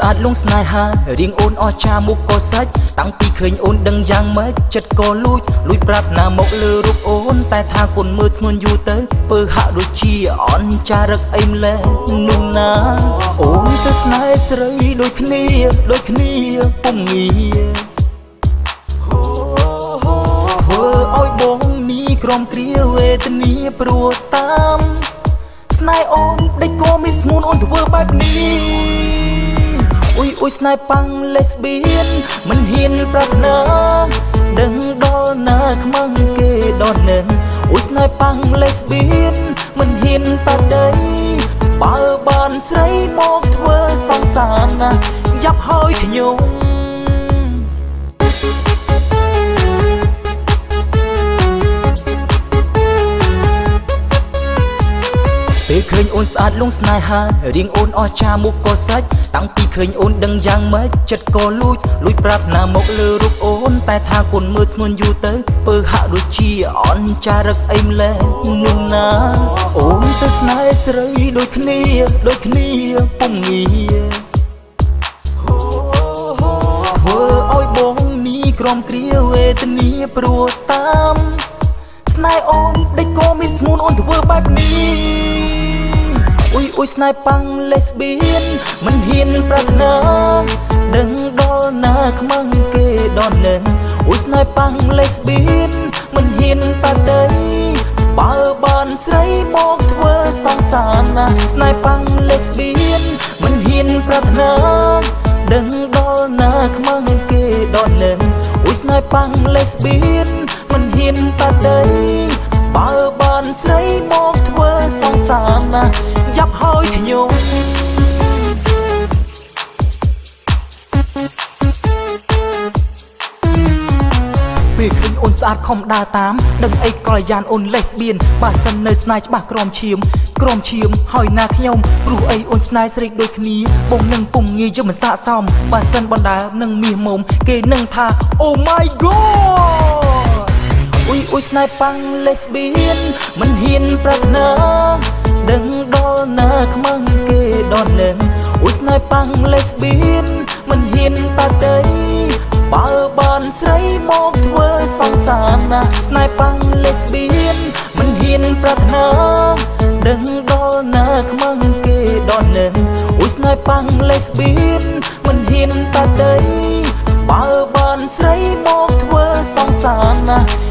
ស្អាតលងស្នេហារៀងអូនអស្ចារ្យមុខក៏សាច់តាំងពីឃើញអូនដឹងយ៉ាងម៉េចចិត្តក៏លួចប្រាថ្នាមកលើរូបអូនតែថាគុណមើលស្ងួនយូរទៅពើហាក់ដូចជាអន់ចារឹកអីម្លេះនោះណាអូនទៅស្នេហ៍ស្រីដូចគ្នាពុំងាធ្វើឲ្យបងនេះក្រំគ្រាវេទនាព្រោះតាមស្នេហ៍អូនដេចក៏មានស្ងួនអូនធ្វើបែបនេះអ៊ុយស្នេហ៍ប៉ាំងលេស្បៀនមិនហ៊ានប្រាថ្នាដឹងដល់ណាខ្មាំងគេដល់នឹងអ៊ុយស្នេហ៍ប៉ាំងលេស្បៀនមិនហ៊ានបដិបើបានស្រីមកធ្វើសង្សារណាយ៉ាប់ហើយខ្ញុំពេលឃើញអូនស្អាតលងស្នេហារៀងអូនអស្ចារ្យមុខក៏សាច់តាំងពីឃើញអូនដឹងយ៉ាងម៉េចចិត្តក៏លួចប្រាថ្នាមកលើរូបអូនតែថាគុណមើលស្ងួនយូរទៅពើហាក់ដូចជាអន់ចារឹកអីម្លេះនោះណាអូនទៅស្នេហ៍ស្រីដូចគ្នាពុំងាធ្វើឲ្យបងនេះក្រំគ្រាវេទនាព្រោះតាមស្នេហ៍អូនដេចក៏មានស្ងួនអូនធ្វើបែបនេះអ៊ុយស្នេហ៍ប៉ាំងលេស្បៀនមិនហ៊ានប្រាថ្នាដឹងដល់ណាខ្មាំងគេដល់នឹងអ៊ុយស្នេហ៍ប៉ាំងលេស្បៀនមិនហ៊ានបដិបើបានស្រីមកធ្វើសង្សារណាស្នេហ៍ប៉ាំងលេស្បៀនមិនហ៊ានប្រាថ្នាដឹងដល់ណាខ្មាំងគេដល់នឹងអ៊ុយស្នេហ៍ប៉ាំងលេស្បៀនមិនហ៊ានបដិបើបានស្រីមកធ្វើសង្សារណាយ៉ាប់ហើយខ្ញុំពេលឃើញអូនស្អាតខំដើរតាមដឹងអីកលយ៉ានអូនលេស្បៀនបើសិននៅស្នេហ៍ច្បាស់ក្រមឈាមហើយណាខ្ញុំព្រោះអីអូនស្នេហ៍ស្រីដូចគ្នាបងនឹងពុំងាយយកមកសាកសមបើសិនបណ្ដើនឹងមាសមុំគេនឹងថា Oh my god អ៊ុយស្នេហ៍ប៉ាំងលេស្បៀនមិនហ៊ានប្រាថ្នាដឹងដល់ណាខ្មាំងគេដល់នឹងអ៊ុយស្នេហ៍ប៉ាំងលេស្បៀនមិនហ៊ានបដិបើបានស្រីមកធ្វើសង្សារណាស្នេហ៍ប៉ាំងលេស្បៀនមិនហ៊ានប្រាថ្នាដឹងដល់ណាខ្មាំងគេដល់នឹងអ៊ុយស្នេហ៍ប៉ាំងលេស្បៀនមិនហ៊ានបដិបើបានស្រីមកធ្វើសង្សារណា